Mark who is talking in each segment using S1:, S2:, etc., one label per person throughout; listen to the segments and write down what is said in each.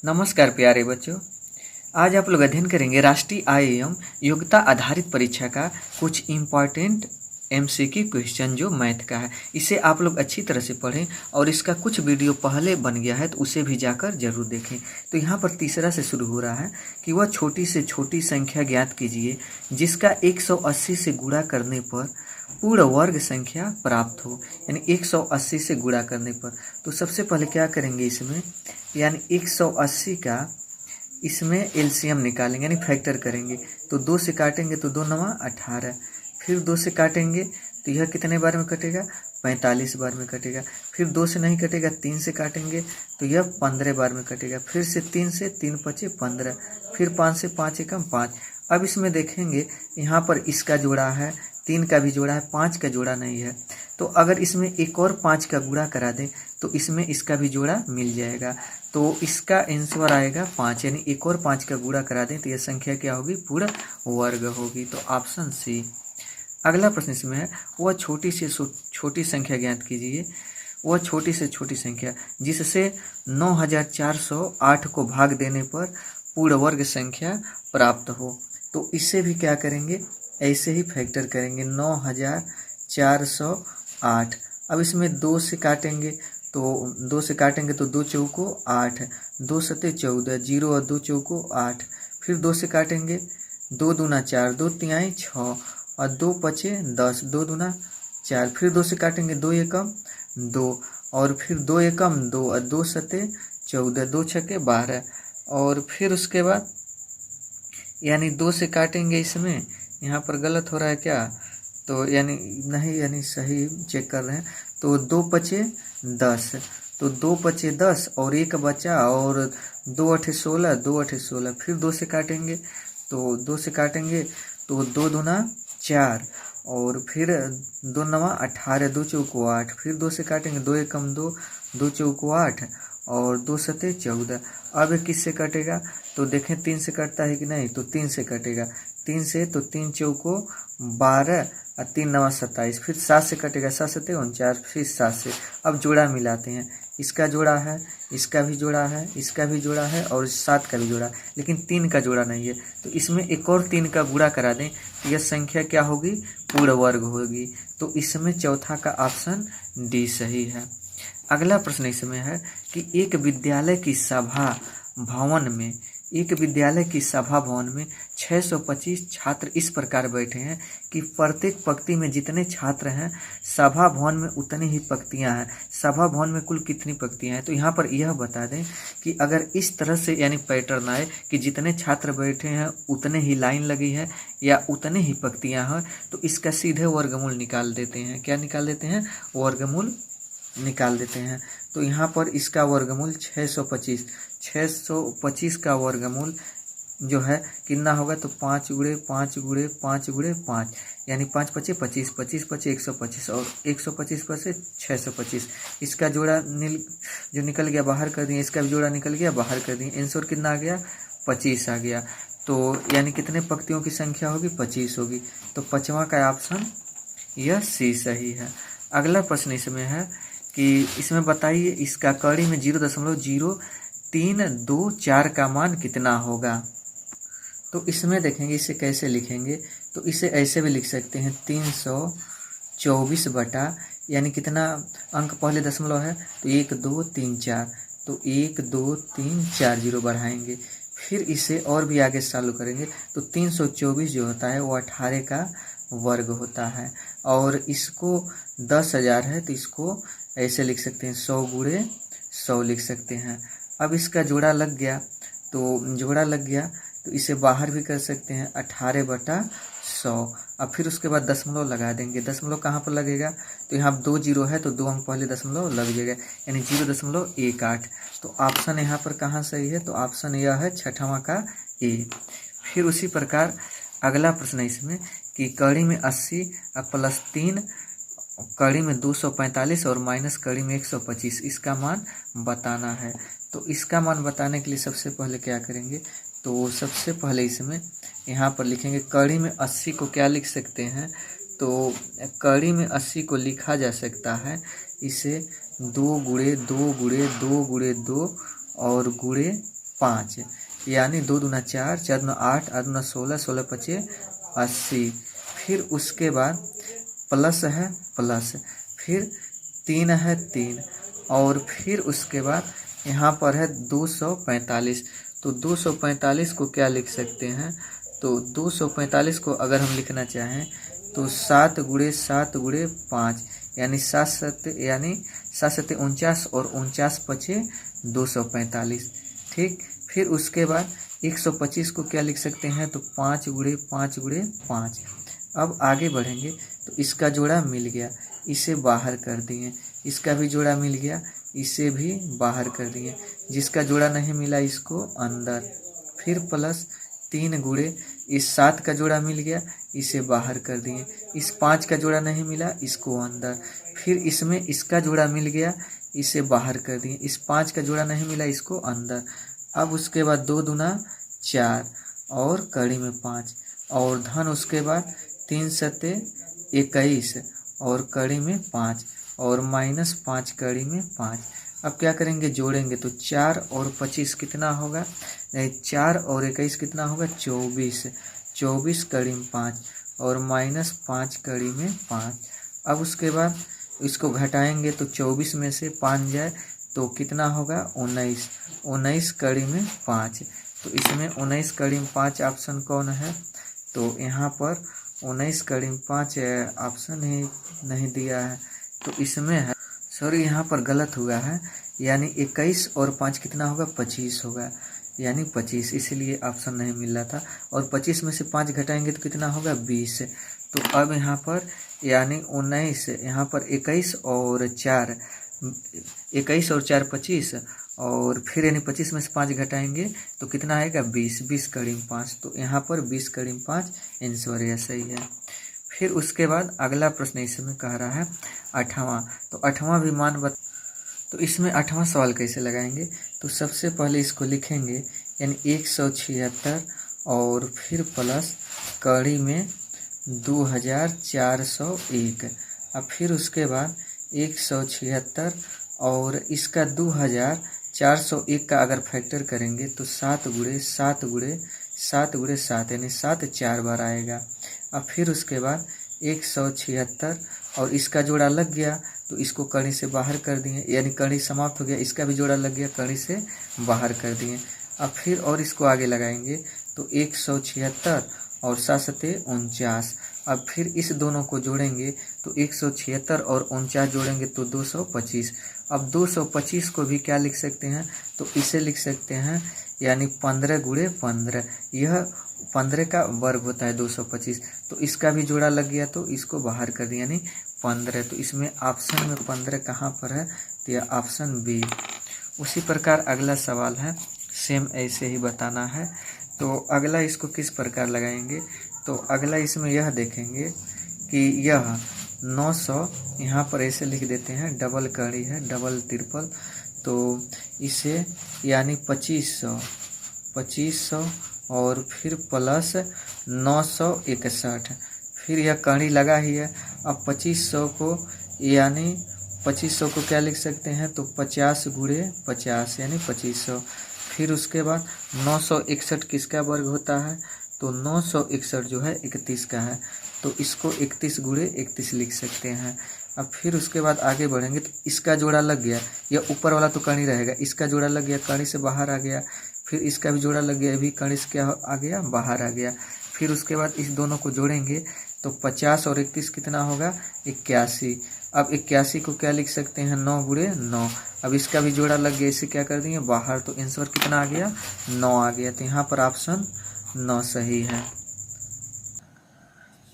S1: नमस्कार प्यारे बच्चों। आज आप लोग अध्ययन करेंगे राष्ट्रीय आय एवं योग्यता आधारित परीक्षा का कुछ इम्पॉर्टेंट एमसीक्यू क्वेश्चन जो मैथ का है। इसे आप लोग अच्छी तरह से पढ़ें और इसका कुछ वीडियो पहले बन गया है तो उसे भी जाकर जरूर देखें। तो यहाँ पर तीसरा से शुरू हो रहा है कि वह छोटी से छोटी संख्या ज्ञात कीजिए जिसका 180 से गुणा करने पर पूर्ण वर्ग संख्या प्राप्त हो। यानी 180 से गुणा करने पर तो सबसे पहले क्या करेंगे, इसमें यानी 180 का इसमें एलसीएम निकालेंगे यानी फैक्टर करेंगे। तो 2 से काटेंगे तो 2 नवा 18, फिर 2 से काटेंगे तो यह कितने बार में कटेगा, 45 बार में कटेगा। फिर 2 से नहीं कटेगा, 3 से काटेंगे तो यह 15 बार में कटेगा। फिर से 3 से 3 पचे 15, फिर 5 से 5 एकम 5। अब इसमें देखेंगे यहाँ पर इसका जोड़ा है, 3 का भी जोड़ा है, 5 का जोड़ा नहीं है। तो अगर इसमें एक और 5 का गुणा करा दें तो इसमें इसका भी जोड़ा मिल जाएगा। तो इसका आंसर आएगा 5, यानी एक और 5 का गुणा करा दें तो यह संख्या क्या होगी, पूर्ण वर्ग होगी। तो ऑप्शन सी। अगला प्रश्न इसमें है, वह छोटी से छोटी संख्या ज्ञात कीजिए। वह छोटी से छोटी संख्या जिससे 9408 को भाग देने पर पूर्ण वर्ग संख्या प्राप्त हो। तो इससे भी क्या करेंगे, ऐसे ही फैक्टर करेंगे 9408। अब इसमें 2 से काटेंगे तो 2 से काटेंगे तो 2 चौको 8, 2 सते 14, 0 और 2 चौको 8। फिर 2 से काटेंगे, 2 दूना 4, 2 तिहाई 6 और 2 पचे 10, 2 दूना 4। फिर 2 से काटेंगे, 2 एकम 2 और फिर 2 एकम 2 और 2 सते 14, 2 छके 12। और फिर उसके बाद यानी 2 से काटेंगे, इसमें यहाँ पर गलत हो रहा है क्या, तो यानी नहीं, यानी सही चेक कर रहे हैं। तो 2 पचे 10, तो 2 पचे 10 और 1 बचा और 2 अठे 16, 2 अठे 16। फिर 2 से काटेंगे तो 2 से काटेंगे तो 2 दूना 4 और फिर 2 नवा 18, 2 चौको 8। फिर 2 से काटेंगे, 2 एकम 2, 2 चौको 8 और 2 सते 14। अब किससे कटेगा, तो देखें 3 से कटता है कि नहीं, तो 3 से कटेगा। 3 से तो 3 चौको 12 और 3 नवा 27। फिर 7 से कटेगा, 7 सते 49, फिर 7 से। अब जोड़ा मिलाते हैं, इसका जोड़ा है, इसका भी जोड़ा है, इसका भी जोड़ा है और 7 का भी जोड़ा है, लेकिन 3 का जोड़ा नहीं है। तो इसमें एक और 3 का गुणा करा दें तो यह संख्या क्या होगी, पूर्ण वर्ग होगी। तो इसमें चौथा का ऑप्शन डी सही है। अगला प्रश्न इसमें है कि एक विद्यालय की सभा भवन में 625 छात्र इस प्रकार बैठे हैं कि प्रत्येक पंक्ति में जितने छात्र हैं सभा भवन में उतनी ही पंक्तियां हैं। सभा भवन में कुल कितनी पंक्तियां हैं, तो यहाँ पर यह बता दें कि अगर इस तरह से यानी पैटर्न आए कि जितने छात्र बैठे हैं उतने ही लाइन लगी है या उतने ही पंक्तियां हैं, तो इसका सीधे वर्गमूल निकाल देते हैं। क्या निकाल देते हैं, वर्गमूल निकाल देते हैं। तो यहाँ पर इसका वर्गमूल 625 का वर्गमूल जो है कितना होगा, तो 5 गुणे 5 गुणे 5 गुणे 5 यानी 5 पचे 25, 25 पचे 125 और 125 पर से 625। इसका जोड़ा जो निकल गया बाहर कर दिए, इसका भी जोड़ा निकल गया बाहर कर दिए। आंसर कितना आ गया, 25 आ गया। तो यानी कितने पंक्तियों की संख्या होगी, 25 होगी। तो 5वां का ऑप्शन यह सी सही है। अगला प्रश्न इसमें है कि इसमें बताइए इसका कड़ी में 0.0324 का मान कितना होगा। तो इसमें देखेंगे इसे कैसे लिखेंगे, तो इसे ऐसे भी लिख सकते हैं 324 बटा, यानी कितना अंक पहले दशमलव है तो 1 2 3 4, तो 1 2 3 4 0 बढ़ाएंगे। फिर इसे और भी आगे चालू करेंगे तो 324 जो होता है वो 18 का वर्ग होता है। और इसको 10,000 है तो इसको ऐसे लिख सकते हैं 100 गुणे 100 लिख सकते हैं। अब इसका जोड़ा लग गया, तो जोड़ा लग गया तो इसे बाहर भी कर सकते हैं 18 बटा 100। अब फिर उसके बाद दशमलव लगा देंगे। दशमलव कहाँ पर लगेगा, तो यहाँ 2 जीरो है तो 2 अंक पहले दशमलव लग जाएगा, यानी 0.18। तो ऑप्शन यहाँ पर कहाँ सही है, तो ऑप्शन यह है 6वां का ए। फिर उसी प्रकार अगला प्रश्न है इसमें कि कड़ी में 80 और प्लस 3 कड़ी में 245 और माइनस कड़ी में 125 इसका मान बताना है। तो इसका मान बताने के लिए सबसे पहले क्या करेंगे, तो सबसे पहले इसमें यहाँ पर लिखेंगे कड़ी में 80 को क्या लिख सकते हैं, तो कड़ी में 80 को लिखा जा सकता है इसे 2 गुणे 2 गुणे 2 गुणे 2 और गुणे 5, यानी 2 दूना 4, 4 दूना 8, 8 दूना 16, 16 पचे 80। फिर उसके बाद प्लस है प्लस, फिर 3 है 3, और फिर उसके बाद यहाँ पर है 245। तो 245 को क्या लिख सकते हैं, तो 245 को अगर हम लिखना चाहें तो 7 गुणे 7 गुणे 5, यानी 7 सत्ते 49, और 49 पचे 245। ठीक, फिर उसके बाद 125 को क्या लिख सकते हैं, तो 5 गुणे 5 गुणे 5। अब आगे बढ़ेंगे तो इसका जोड़ा मिल गया, इसे बाहर कर दिए, इसका भी जोड़ा मिल गया, इसे भी बाहर कर दिए, जिसका जोड़ा नहीं मिला इसको अंदर। फिर प्लस 3 गुणे इस 7 का जोड़ा मिल गया, इसे बाहर कर दिए, इस 5 का जोड़ा नहीं मिला, इसको अंदर। फिर इसमें इसका जोड़ा मिल गया, इसे बाहर कर दिए, इस 5 का जोड़ा नहीं मिला, इसको अंदर। अब उसके बाद 2 दूना 4 और कड़ी में 5, और धन उसके बाद 3 सत्ते 21 और कड़ी में 5, और माइनस 5 कड़ी में 5। अब क्या करेंगे, जोड़ेंगे तो 4 और 25 कितना होगा, नहीं 4 और 21 कितना होगा, 24, 24 कड़ी में 5 और माइनस 5 कड़ी में 5। अब उसके बाद इसको घटाएंगे तो 24 में से 5 जाए तो कितना होगा, 19, 19 कड़ी में 5। तो इसमें 19 कड़ी में 5 ऑप्शन कौन है, तो यहाँ पर 19 कड़ी में 5 ऑप्शन ही नहीं दिया है, तो इसमें है, सॉरी यहाँ पर गलत हुआ है, यानी 21 और 5 कितना होगा, 25 होगा, यानी 25, इसलिए ऑप्शन नहीं मिल रहा था। और 25 में से 5 घटाएंगे तो कितना होगा, 20। तो अब यहाँ पर यानी 19, यहाँ पर 21 और 4 25, और फिर यानी 25 में से 5 घटाएंगे तो कितना आएगा, 20, 20 कड़ी में 5। तो यहाँ पर 20 कड़ी में 5 आंसर यह सही है। फिर उसके बाद अगला प्रश्न इसमें कह रहा है 8वां, तो 8वां भी मान तो इसमें 8वां सवाल कैसे लगाएंगे, तो सबसे पहले इसको लिखेंगे, यानी 176 और फिर प्लस कड़ी में 2401। अब फिर उसके बाद 176 और इसका 2401 का अगर फैक्टर करेंगे तो 7 गुणे 7 गुणे 7 गुणे 7, यानी 7 4 बार आएगा। अब फिर उसके बाद 176 और इसका जोड़ा लग गया तो इसको कड़ी से बाहर कर दिए, यानी कड़ी समाप्त हो गया, इसका भी जोड़ा लग गया, कड़ी से बाहर कर दिए। अब फिर और इसको आगे लगाएंगे तो 176 और 7 सत्ते 49। अब फिर इस दोनों को जोड़ेंगे तो 176 और 49 जोड़ेंगे तो 225। अब 225 को भी क्या लिख सकते हैं, तो इसे लिख सकते हैं यानी 15 गुणे 15, यह 15 का वर्ग होता है 225। तो इसका भी जोड़ा लग गया तो इसको बाहर कर दिया, यानी 15। तो इसमें ऑप्शन में 15 कहाँ पर है, तो यह ऑप्शन बी। उसी प्रकार अगला सवाल है, सेम ऐसे ही बताना है। तो अगला इसको किस प्रकार लगाएंगे, तो अगला इसमें यह देखेंगे कि यह 900 यहाँ पर ऐसे लिख देते हैं, डबल कड़ी है, डबल ट्रिपल, तो इसे यानी 2500 और फिर प्लस 961, फिर यह कड़ी लगा ही है। अब 2500 को यानी 2500 को क्या लिख सकते हैं, तो 50 गुणे 50 यानी 2500। फिर उसके बाद 961 किसका वर्ग होता है, तो 961 जो है 31 का है, तो इसको 31 गुणे 31 लिख सकते हैं। अब फिर उसके बाद आगे बढ़ेंगे तो इसका जोड़ा लग गया, यह ऊपर वाला तो कड़ी रहेगा, इसका जोड़ा लग गया, कड़ी से बाहर आ गया, फिर इसका भी जोड़ा लग गया, अभी कड़ी से क्या आ गया, बाहर आ गया। फिर उसके बाद इस दोनों को जोड़ेंगे तो 50 और 31 कितना होगा, 81। अब 81 को क्या लिख सकते हैं, 9 गुणे 9। अब इसका भी जोड़ा लग गया, इसे क्या कर दिए बाहर, तो आंसर कितना आ गया, 9 आ गया। तो यहाँ पर ऑप्शन 9 सही है।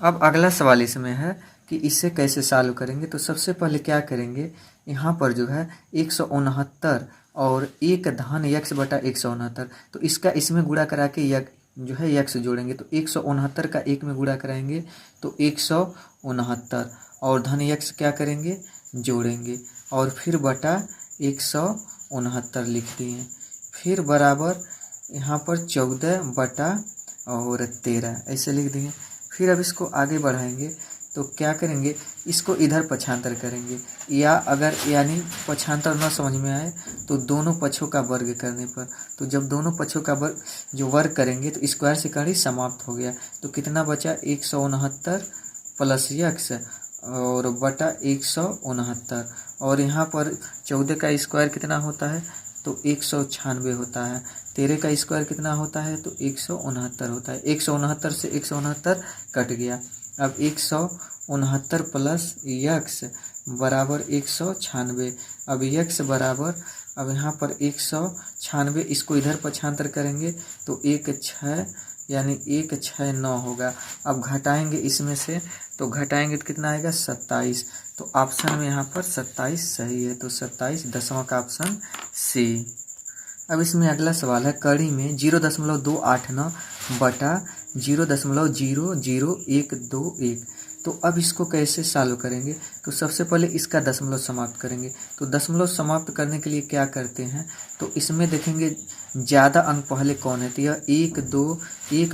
S1: अब अगला सवाल इसमें है कि इसे कैसे सॉल्व करेंगे, तो सबसे पहले क्या करेंगे, यहाँ पर जो है 169 और एक धन यक्स बटा 169, तो इसका इसमें गुणा करा के जो है यक्स जोड़ेंगे, तो 169 का एक में गुणा कराएंगे तो 169 और धन यक्स क्या करेंगे, जोड़ेंगे, और फिर बटा 169 लिख दिए, फिर बराबर यहाँ पर 14 बटा और 13 ऐसे लिख दिए। फिर अब इसको आगे बढ़ाएंगे तो क्या करेंगे, इसको इधर पक्षांतर करेंगे, या अगर यानी पक्षांतर न समझ में आए तो दोनों पक्षों का वर्ग करने पर, तो जब दोनों पक्षों का वर्ग करेंगे तो स्क्वायर से कड़ी समाप्त हो गया। तो कितना बचा, 169 प्लस यक्स और बटा 169, और यहाँ पर 14 का स्क्वायर कितना होता है, तो 196 होता है। 13 का स्क्वायर कितना होता है, तो 169 होता है। 169 से 169 कट गया। अब 169 प्लस यक्स बराबर 196। अब यक्स बराबर, अब यहाँ पर 196, इसको इधर पक्षांतर करेंगे तो 16 यानी 169 होगा। अब घटाएंगे इसमें से, तो घटाएंगे तो कितना आएगा, 27। तो ऑप्शन में यहाँ पर 27 सही है। तो 27 10वां का ऑप्शन सी। अब इसमें अगला सवाल है, कड़ी में 0.289 बटा 0.00121। तो अब इसको कैसे सॉल्व करेंगे, तो सबसे पहले इसका दशमलव समाप्त करेंगे। तो दशमलव समाप्त करने के लिए क्या करते हैं, तो इसमें देखेंगे ज़्यादा अंक पहले कौन है, तो यह 1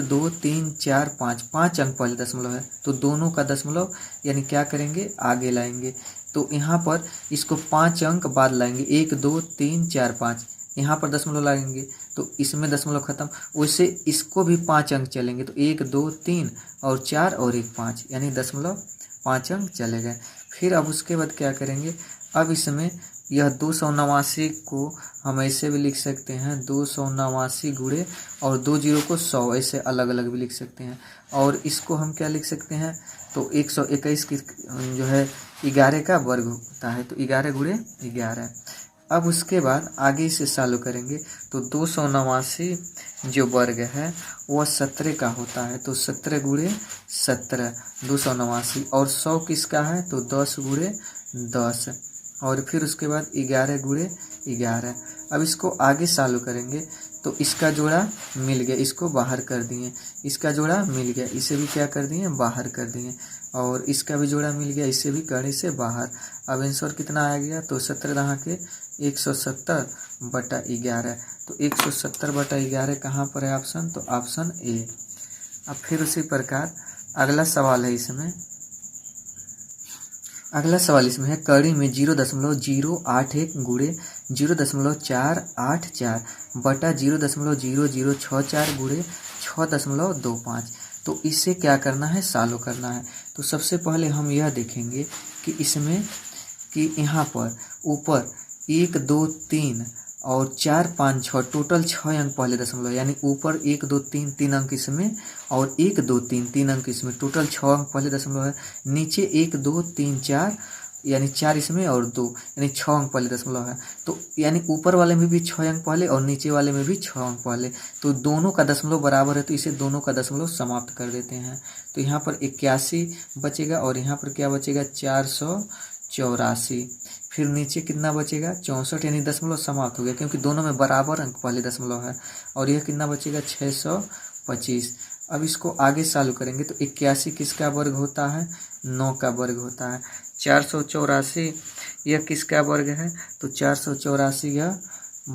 S1: 2 3 4 5 अंक पहले दशमलव है, तो दोनों का दशमलव यानी क्या करेंगे, आगे लाएंगे। तो यहाँ पर इसको 5 अंक बाद लाएंगे, 1 2 3 4 5, यहाँ पर दशमलव लाएंगे तो इसमें दशमलव खत्म। वैसे इसको भी 5 अंक चलेंगे, तो 1 2 3 और 4 और 1 5, यानी दशमलव 5 अंक चले गए। फिर अब उसके बाद क्या करेंगे, अब इसमें यह 289 को हम ऐसे भी लिख सकते हैं, 289 गुणे और 2 जीरो को 100, ऐसे अलग अलग भी लिख सकते हैं। और इसको हम क्या लिख सकते हैं, तो 121 की जो है 11 का वर्ग होता है, तो 11 गुणे 11। अब उसके बाद आगे इसे सॉल्व करेंगे, तो 289 जो वर्ग है वह 17 का होता है, तो 17 गुणे 17 289, और 100 किसका है, तो 10 गुणे 10, और फिर उसके बाद 11 गुणे 11। अब इसको आगे सॉल्व करेंगे, तो इसका जोड़ा मिल गया, इसको बाहर कर दिए, इसका जोड़ा मिल गया, इसे भी क्या कर दिए, बाहर कर दिए, और इसका भी जोड़ा मिल गया, इसे भी कड़ी से बाहर। अब आंसर कितना आ गया, तो 17 दहाँ के 170 बटा 11, तो 170 बटा 11 कहाँ पर है ऑप्शन, तो ऑप्शन ए। अब फिर उसी प्रकार अगला सवाल है, इसमें अगला सवाल इसमें है, कड़ी में 0.081 गुणे 0.484 बटा 0.0064 गुणे 6.25। तो इसे क्या करना है, सॉल्व करना है। तो सबसे पहले हम यह देखेंगे कि इसमें कि यहाँ पर ऊपर 1 2 3 और 4 5 6 टोटल 6 अंक पहले दशमलव, यानी ऊपर 1 2 3 3 अंक इसमें और 1 2 3 3 अंक इसमें, टोटल 6 अंक पहले दशमलव है। नीचे 1 2 3 4 यानी 4 इसमें और 2 यानी 6 अंक पहले दशमलव है। तो यानी ऊपर वाले में भी 6 अंक पहले और नीचे वाले में भी 6 अंक पहले, तो दोनों का दशमलव बराबर है, तो इसे दोनों का दशमलव समाप्त कर देते हैं। तो यहाँ पर 81 बचेगा और यहाँ पर क्या बचेगा, 484। फिर नीचे कितना बचेगा, 64, यानी दशमलव समाप्त हो गया क्योंकि दोनों में बराबर अंक पहले दशमलव है। और यह कितना बचेगा, 625। अब इसको आगे सॉल्व करेंगे, तो 81 किसका वर्ग होता है, 9 का वर्ग होता है। 484 यह किसका वर्ग है, तो 484 यह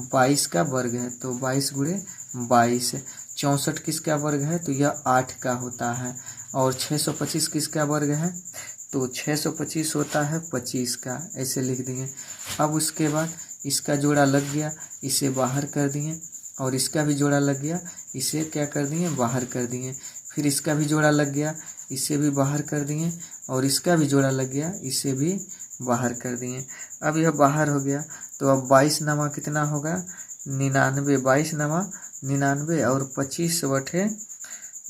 S1: 22 का वर्ग है, तो 22 गुणे 22। 64 किसका वर्ग है, तो यह 8 का होता है। और 625 किसका वर्ग है, तो 625 होता है 25 का, ऐसे लिख दिए। अब उसके बाद इसका जोड़ा लग गया, इसे बाहर कर दिए, और इसका भी जोड़ा लग गया, इसे क्या कर दिए, बाहर कर दिए। फिर इसका भी जोड़ा लग गया, इसे भी बाहर कर दिए, और इसका भी जोड़ा लग गया, इसे भी बाहर कर दिए। अब यह बाहर हो गया, तो अब 22 नमा कितना होगा, 99। 22 नमा 99 और 25 बटे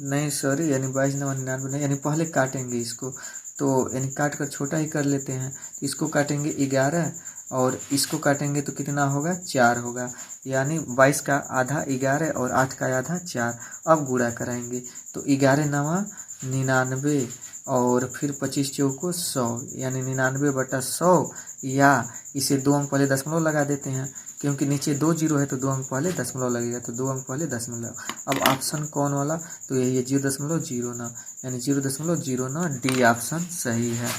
S1: नहीं सॉरी यानी 22 नमा 99 नहीं, यानी पहले काटेंगे इसको, तो यानी काट कर छोटा ही कर लेते हैं। तो इसको काटेंगे 11 और इसको काटेंगे तो कितना होगा, 4 होगा, यानी 22 का आधा 11 और 8 का आधा 4। अब गुणा कराएंगे, तो 11 नवा 99 और फिर 25 चौको 100, यानी 99 बटा 100, या इसे 2 अंक पहले दशमलव लगा देते हैं क्योंकि नीचे 2 जीरो है, तो 2 अंक पहले दशमलव लगेगा, तो 2 अंक पहले दशमलव। अब ऑप्शन कौन वाला, तो यही है 0.09, यानी 0.09 डी ऑप्शन सही है।